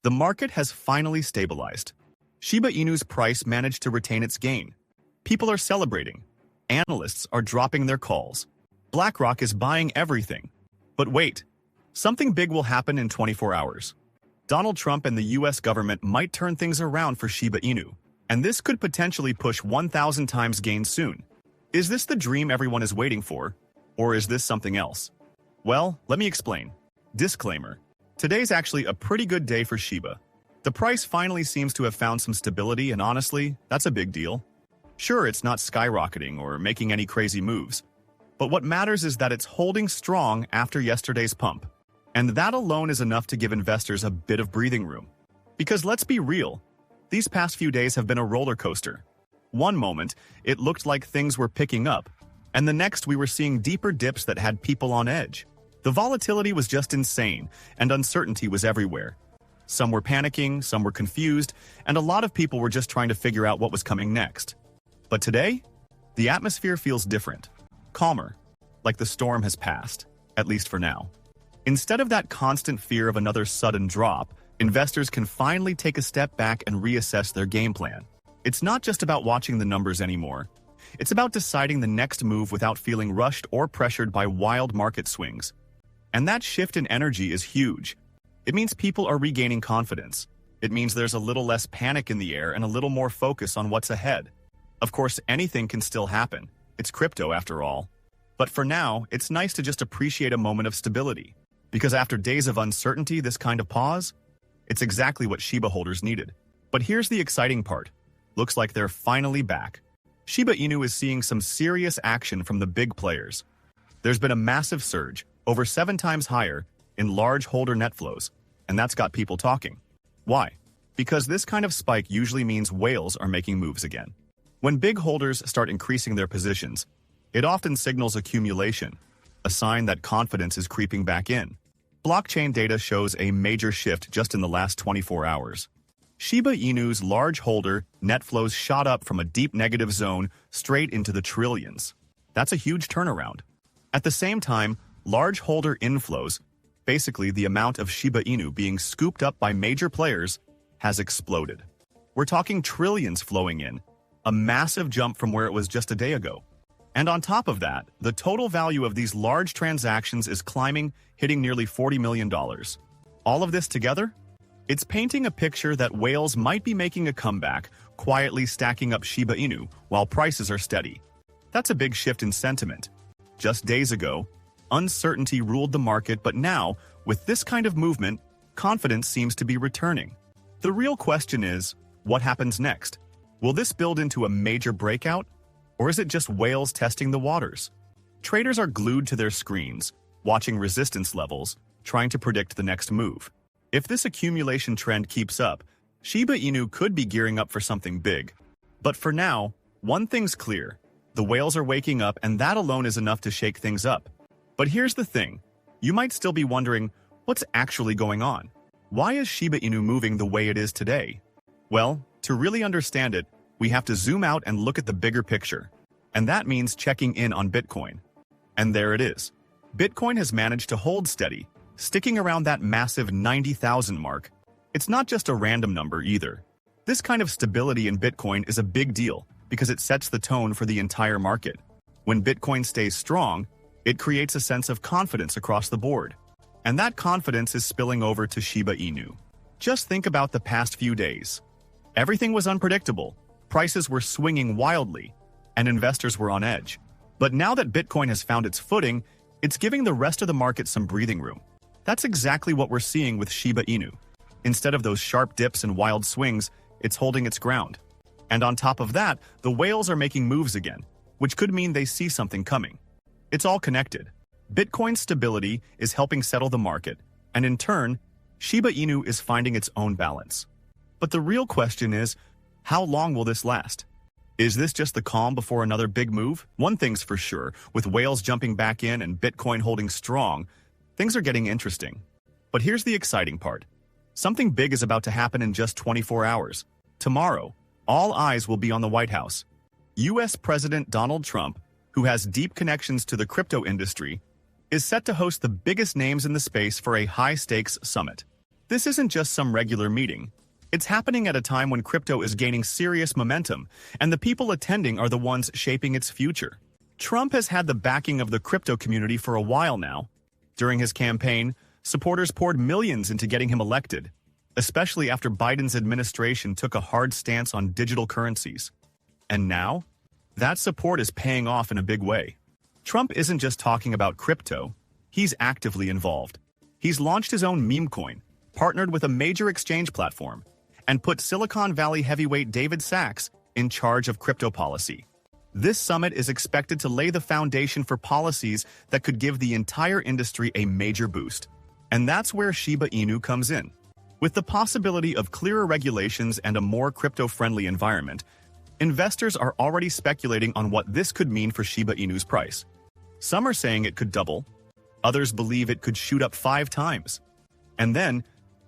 The market has finally stabilized. Shiba Inu's price managed to retain its gain. People are celebrating. Analysts are dropping their calls. BlackRock is buying everything. But wait, something big will happen in 24 hours. Donald Trump and the US government might turn things around for Shiba Inu, and this could potentially push 1,000 times gains soon. Is this the dream everyone is waiting for, or is this something else? Well, let me explain. Disclaimer. Today's actually a pretty good day for Shiba. The price finally seems to have found some stability, and honestly, that's a big deal. Sure, it's not skyrocketing or making any crazy moves, but what matters is that it's holding strong after yesterday's pump. And that alone is enough to give investors a bit of breathing room. Because let's be real, these past few days have been a roller coaster. One moment, it looked like things were picking up, and the next we were seeing deeper dips that had people on edge. The volatility was just insane, and uncertainty was everywhere. Some were panicking, some were confused, and a lot of people were just trying to figure out what was coming next. But today, the atmosphere feels different, calmer, like the storm has passed, at least for now. Instead of that constant fear of another sudden drop, investors can finally take a step back and reassess their game plan. It's not just about watching the numbers anymore. It's about deciding the next move without feeling rushed or pressured by wild market swings. And that shift in energy is huge. It means people are regaining confidence. It means there's a little less panic in the air and a little more focus on what's ahead. Of course, anything can still happen. It's crypto after all. But for now, it's nice to just appreciate a moment of stability. Because after days of uncertainty, this kind of pause, it's exactly what Shiba holders needed. But here's the exciting part. Looks like they're finally back. Shiba Inu is seeing some serious action from the big players. There's been a massive surge, over 7 times higher, in large holder net flows, and that's got people talking. Why? Because this kind of spike usually means whales are making moves again. When big holders start increasing their positions, it often signals accumulation, a sign that confidence is creeping back in. Blockchain data shows a major shift just in the last 24 hours. Shiba Inu's large holder net flows shot up from a deep negative zone straight into the trillions. That's a huge turnaround. At the same time, large holder inflows, basically the amount of Shiba Inu being scooped up by major players, has exploded. We're talking trillions flowing in, a massive jump from where it was just a day ago. And on top of that, the total value of these large transactions is climbing, hitting nearly $40 million. All of this together? It's painting a picture that whales might be making a comeback, quietly stacking up Shiba Inu while prices are steady. That's a big shift in sentiment. Just days ago, uncertainty ruled the market, but now, with this kind of movement, confidence seems to be returning. The real question is, what happens next? Will this build into a major breakout? Or is it just whales testing the waters? Traders are glued to their screens, watching resistance levels, trying to predict the next move. If this accumulation trend keeps up, Shiba Inu could be gearing up for something big. But for now, one thing's clear. The whales are waking up, and that alone is enough to shake things up. But here's the thing. You might still be wondering, what's actually going on? Why is Shiba Inu moving the way it is today? Well, to really understand it, we have to zoom out and look at the bigger picture. And that means checking in on Bitcoin. And there it is. Bitcoin has managed to hold steady, sticking around that massive 90,000 mark. It's not just a random number either. This kind of stability in Bitcoin is a big deal because it sets the tone for the entire market. When Bitcoin stays strong, it creates a sense of confidence across the board. And that confidence is spilling over to Shiba Inu. Just think about the past few days. Everything was unpredictable. Prices were swinging wildly, and investors were on edge. But now that Bitcoin has found its footing, it's giving the rest of the market some breathing room. That's exactly what we're seeing with Shiba Inu. Instead of those sharp dips and wild swings, it's holding its ground. And on top of that, the whales are making moves again, which could mean they see something coming. It's all connected. Bitcoin's stability is helping settle the market, and in turn, Shiba Inu is finding its own balance. But the real question is, how long will this last? Is this just the calm before another big move? One thing's for sure, with whales jumping back in and Bitcoin holding strong, things are getting interesting. But here's the exciting part. Something big is about to happen in just 24 hours. Tomorrow, all eyes will be on the White House. US President Donald Trump, who has deep connections to the crypto industry, is set to host the biggest names in the space for a high-stakes summit. This isn't just some regular meeting. It's happening at a time when crypto is gaining serious momentum, and the people attending are the ones shaping its future. Trump has had the backing of the crypto community for a while now. During his campaign, supporters poured millions into getting him elected, especially after Biden's administration took a hard stance on digital currencies. And now, that support is paying off in a big way. Trump isn't just talking about crypto, he's actively involved. He's launched his own meme coin, partnered with a major exchange platform, and put Silicon Valley heavyweight David Sachs in charge of crypto policy. This summit is expected to lay the foundation for policies that could give the entire industry a major boost. And that's where Shiba Inu comes in. With the possibility of clearer regulations and a more crypto-friendly environment, investors are already speculating on what this could mean for Shiba Inu's price. Some are saying it could double. Others believe it could shoot up 5 times. And then,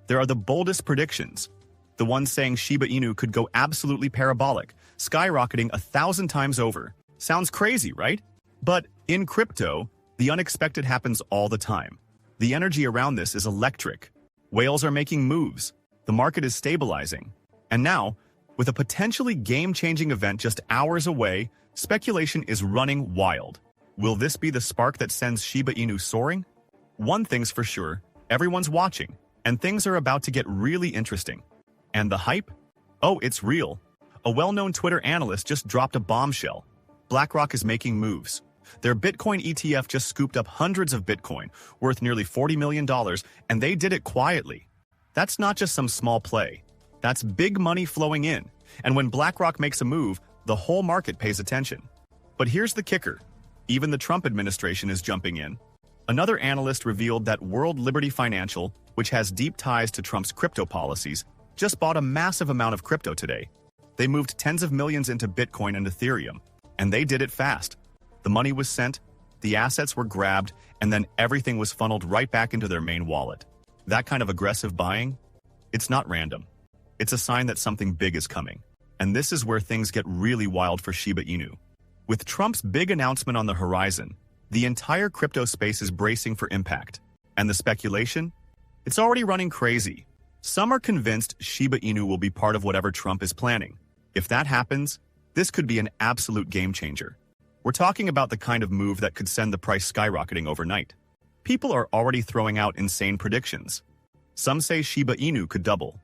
there are the boldest predictions. The ones saying Shiba Inu could go absolutely parabolic, skyrocketing 1,000 times over. Sounds crazy, right? But in crypto, the unexpected happens all the time. The energy around this is electric. Whales are making moves. The market is stabilizing. And now, with a potentially game-changing event just hours away, speculation is running wild. Will this be the spark that sends Shiba Inu soaring? One thing's for sure, everyone's watching, and things are about to get really interesting. And the hype? Oh, it's real. A well-known Twitter analyst just dropped a bombshell. BlackRock is making moves. Their Bitcoin ETF just scooped up hundreds of Bitcoin, worth nearly $40 million, and they did it quietly. That's not just some small play. That's big money flowing in. And when BlackRock makes a move, the whole market pays attention. But here's the kicker. Even the Trump administration is jumping in. Another analyst revealed that World Liberty Financial, which has deep ties to Trump's crypto policies, just bought a massive amount of crypto today. They moved tens of millions into Bitcoin and Ethereum, and they did it fast. The money was sent, the assets were grabbed, and then everything was funneled right back into their main wallet. That kind of aggressive buying? It's not random. It's a sign that something big is coming. And this is where things get really wild for Shiba Inu. With Trump's big announcement on the horizon, the entire crypto space is bracing for impact. And the speculation? It's already running crazy. Some are convinced Shiba Inu will be part of whatever Trump is planning. If that happens, this could be an absolute game changer. We're talking about the kind of move that could send the price skyrocketing overnight. People are already throwing out insane predictions. Some say Shiba Inu could double.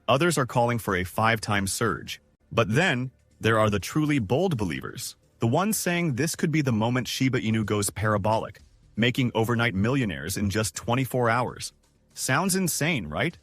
Others are calling for a 5-time surge. But then, there are the truly bold believers. The ones saying this could be the moment Shiba Inu goes parabolic, making overnight millionaires in just 24 hours. Sounds insane, right?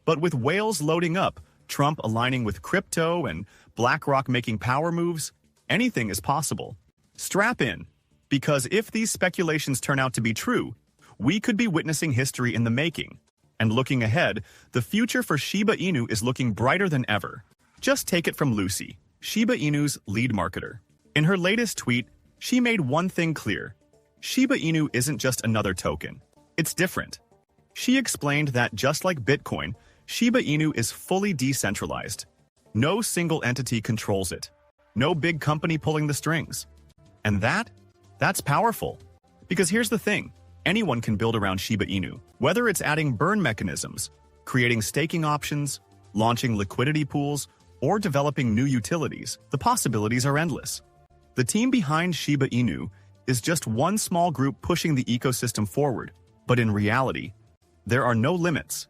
But with whales loading up, Trump aligning with crypto, and BlackRock making power moves, anything is possible. Strap in, because if these speculations turn out to be true, we could be witnessing history in the making. And looking ahead, the future for Shiba Inu is looking brighter than ever. Just take it from Lucy, Shiba Inu's lead marketer. In her latest tweet, she made one thing clear. Shiba Inu isn't just another token. It's different. She explained that just like Bitcoin, Shiba Inu is fully decentralized. No single entity controls it. No big company pulling the strings. And that's powerful. Because here's the thing. Anyone can build around Shiba Inu. Whether it's adding burn mechanisms, creating staking options, launching liquidity pools, or developing new utilities, the possibilities are endless. The team behind Shiba Inu is just one small group pushing the ecosystem forward. But in reality, there are no limits.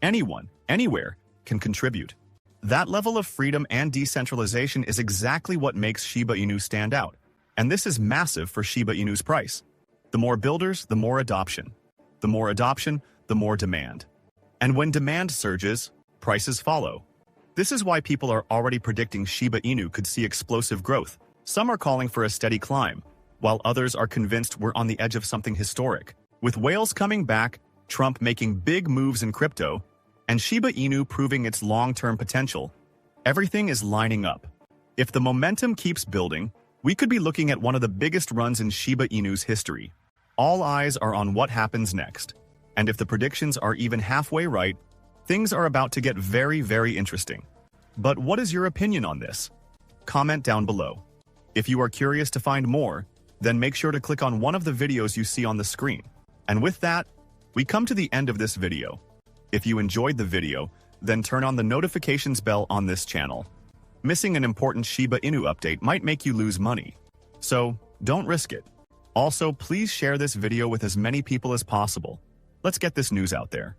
Anyone, anywhere, can contribute. That level of freedom and decentralization is exactly what makes Shiba Inu stand out. And this is massive for Shiba Inu's price. The more builders, the more adoption. The more adoption, the more demand. And when demand surges, prices follow. This is why people are already predicting Shiba Inu could see explosive growth. Some are calling for a steady climb, while others are convinced we're on the edge of something historic. With whales coming back, Trump making big moves in crypto, and Shiba Inu proving its long-term potential, everything is lining up. If the momentum keeps building, we could be looking at one of the biggest runs in Shiba Inu's history. All eyes are on what happens next. And if the predictions are even halfway right, things are about to get very, very interesting. But what is your opinion on this? Comment down below. If you are curious to find more, then make sure to click on one of the videos you see on the screen. And with that, we come to the end of this video. If you enjoyed the video, then turn on the notifications bell on this channel. Missing an important Shiba Inu update might make you lose money. So, don't risk it. Also, please share this video with as many people as possible. Let's get this news out there.